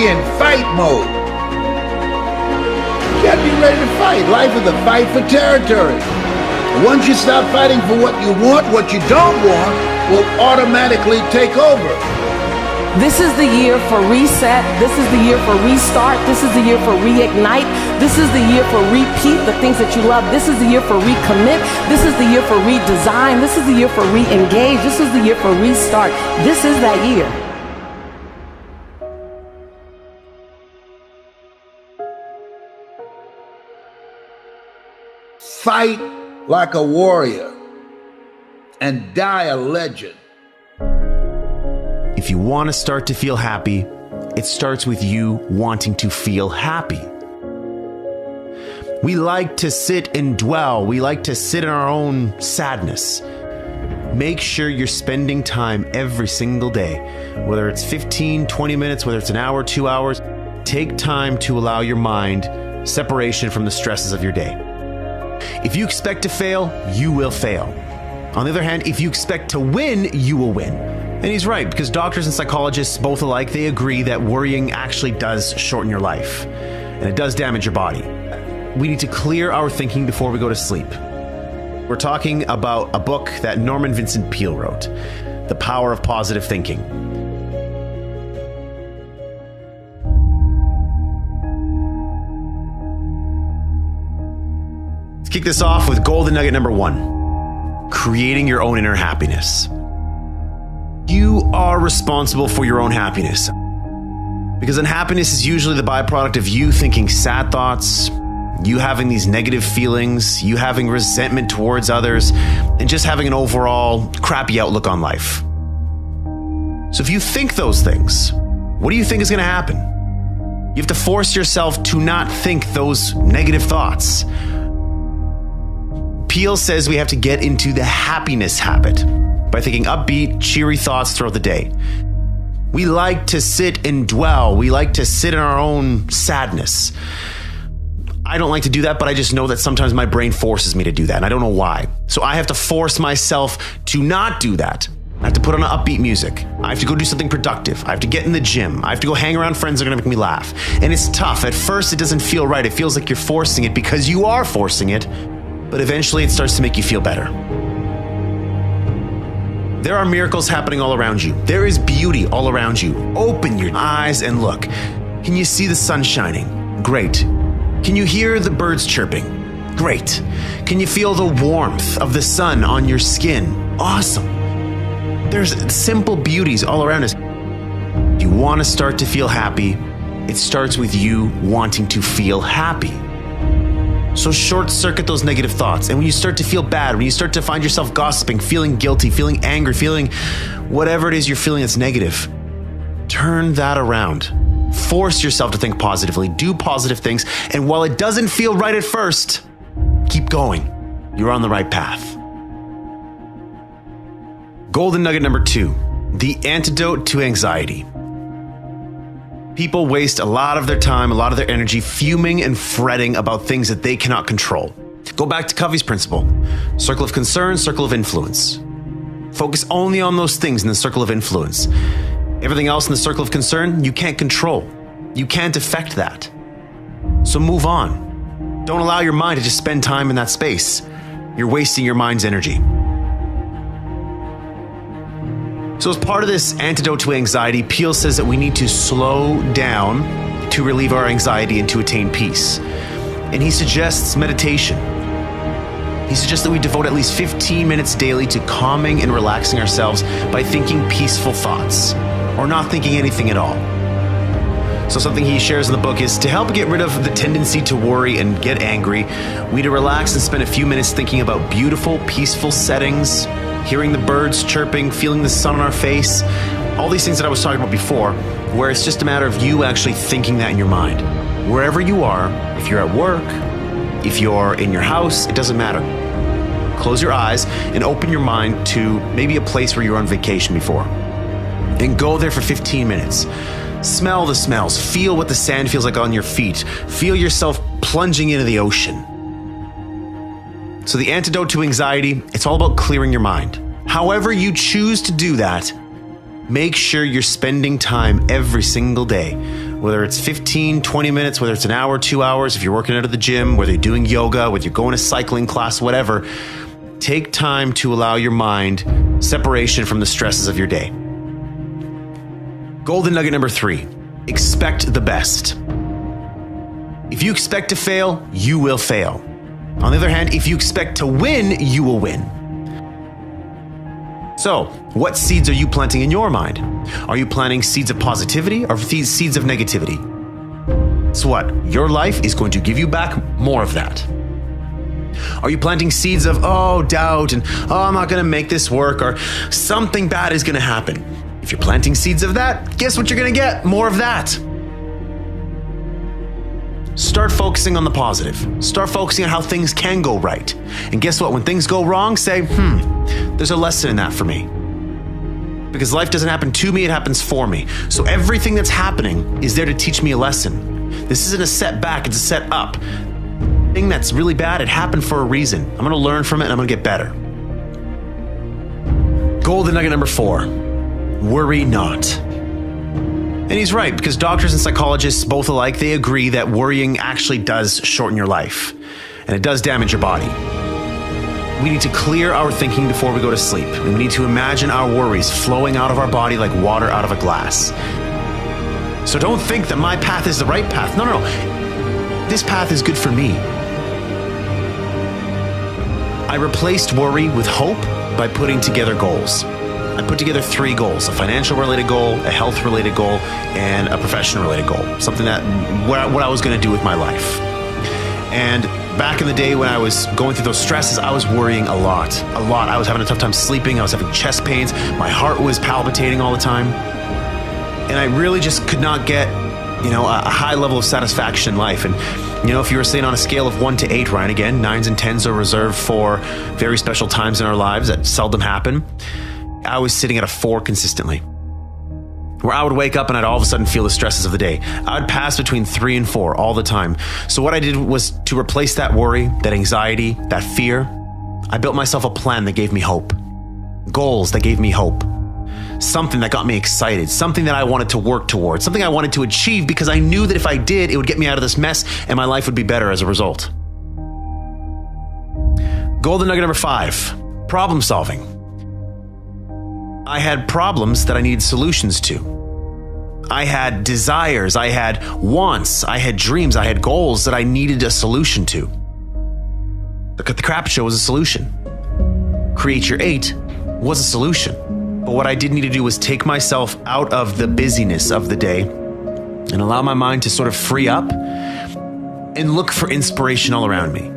in fight mode. You gotta be ready to fight. Life is a fight for territory. Once you stop fighting for what you want, what you don't want will automatically take over. This is the year for reset. This is the year for restart. This is the year for reignite. This is the year for repeat the things that you love. This is the year for recommit. This is the year for redesign. This is the year for re-engage. This is the year for restart. This is that year. Fight like a warrior and die a legend. If you want to start to feel happy, it starts with you wanting to feel happy. We like to sit and dwell. We like to sit in our own sadness. Make sure you're spending time every single day, whether it's 15, 20 minutes, whether it's an hour, 2 hours. Take time to allow your mind separation from the stresses of your day. If you expect to fail, you will fail. On the other hand, if you expect to win, you will win. And he's right, because doctors and psychologists, both alike, they agree that worrying actually does shorten your life, and it does damage your body. We need to clear our thinking before we go to sleep. We're talking about a book that Norman Vincent Peale wrote, The Power of Positive Thinking. Let's kick this off with golden nugget number 1, creating your own inner happiness. You are responsible for your own happiness, because unhappiness is usually the byproduct of you thinking sad thoughts, you having these negative feelings, you having resentment towards others, and just having an overall crappy outlook on life. So if you think those things, what do you think is going to happen? You have to force yourself to not think those negative thoughts. Peale says we have to get into the happiness habit by thinking upbeat, cheery thoughts throughout the day. We like to sit and dwell. We like to sit in our own sadness. I don't like to do that, but I just know that sometimes my brain forces me to do that, and I don't know why. So I have to force myself to not do that. I have to put on upbeat music. I have to go do something productive. I have to get in the gym. I have to go hang around friends that are going to make me laugh. And it's tough. At first, it doesn't feel right. It feels like you're forcing it because you are forcing it, but eventually it starts to make you feel better. There are miracles happening all around you. There is beauty all around you. Open your eyes and look. Can you see the sun shining? Great. Can you hear the birds chirping? Great. Can you feel the warmth of the sun on your skin? Awesome. There's simple beauties all around us. If you want to start to feel happy, it starts with you wanting to feel happy. So short circuit those negative thoughts. And when you start to feel bad, when you start to find yourself gossiping, feeling guilty, feeling angry, feeling whatever it is you're feeling that's negative, turn that around. Force yourself to think positively, do positive things. And while it doesn't feel right at first, keep going. You're on the right path. Golden nugget number 2, the antidote to anxiety. People waste a lot of their time, a lot of their energy fuming and fretting about things that they cannot control. Go back to Covey's principle. Circle of concern, circle of influence. Focus only on those things in the circle of influence. Everything else in the circle of concern, you can't control. You can't affect that. So move on. Don't allow your mind to just spend time in that space. You're wasting your mind's energy. So as part of this antidote to anxiety, Peale says that we need to slow down to relieve our anxiety and to attain peace. And he suggests meditation. He suggests that we devote at least 15 minutes daily to calming and relaxing ourselves by thinking peaceful thoughts, or not thinking anything at all. So something he shares in the book is to help get rid of the tendency to worry and get angry, we need to relax and spend a few minutes thinking about beautiful, peaceful settings, hearing the birds chirping, feeling the sun on our face, all these things that I was talking about before, where it's just a matter of you actually thinking that in your mind. Wherever you are, if you're at work, if you're in your house, it doesn't matter. Close your eyes and open your mind to maybe a place where you were on vacation before. And go there for 15 minutes. Smell the smells. Feel what the sand feels like on your feet. Feel yourself plunging into the ocean. So the antidote to anxiety, it's all about clearing your mind. However you choose to do that, make sure you're spending time every single day whether it's 15, 20 minutes, whether it's an hour, 2 hours, if you're working out of the gym, whether you're doing yoga, whether you're going to cycling class, whatever, take time to allow your mind separation from the stresses of your day. Golden nugget number 3, expect the best. If you expect to fail, you will fail. On the other hand, if you expect to win, you will win. So, what seeds are you planting in your mind? Are you planting seeds of positivity or seeds of negativity? So what? Your life is going to give you back more of that. Are you planting seeds of, doubt and, I'm not going to make this work, or something bad is going to happen? If you're planting seeds of that, guess what you're going to get? More of that. Start focusing on the positive. Start focusing on how things can go right. And guess what? When things go wrong, say, there's a lesson in that for me. Because life doesn't happen to me, it happens for me. So everything that's happening is there to teach me a lesson. This isn't a setback, it's a set up. The thing that's really bad, it happened for a reason. I'm going to learn from it and I'm going to get better. Golden nugget number 4, worry not. And he's right, because doctors and psychologists, both alike, they agree that worrying actually does shorten your life, and it does damage your body. We need to clear our thinking before we go to sleep, and we need to imagine our worries flowing out of our body like water out of a glass. So don't think that my path is the right path. No. This path is good for me. I replaced worry with hope by putting together goals. I put together 3 goals: a financial related goal, a health related goal, and a professional related goal. Something that what I was going to do with my life. And back in the day when I was going through those stresses, I was worrying a lot. I was having a tough time sleeping. I was having chest pains. My heart was palpitating all the time. And I really just could not get, a high level of satisfaction in life. And, if you were saying on a scale of 1 to 8, Ryan, again, 9s and 10s are reserved for very special times in our lives that seldom happen. I was sitting at a 4 consistently, where I would wake up and I'd all of a sudden feel the stresses of the day. I would pass between 3 and 4 all the time. So what I did was to replace that worry, that anxiety, that fear. I built myself a plan that gave me hope, goals that gave me hope, something that got me excited, something that I wanted to work towards, something I wanted to achieve because I knew that if I did, it would get me out of this mess and my life would be better as a result. Golden nugget number 5, problem solving. I had problems that I needed solutions to. I had desires, I had wants, I had dreams, I had goals that I needed a solution to. The crap show was a solution. Create Your 8 was a solution. But what I did need to do was take myself out of the busyness of the day and allow my mind to sort of free up and look for inspiration all around me.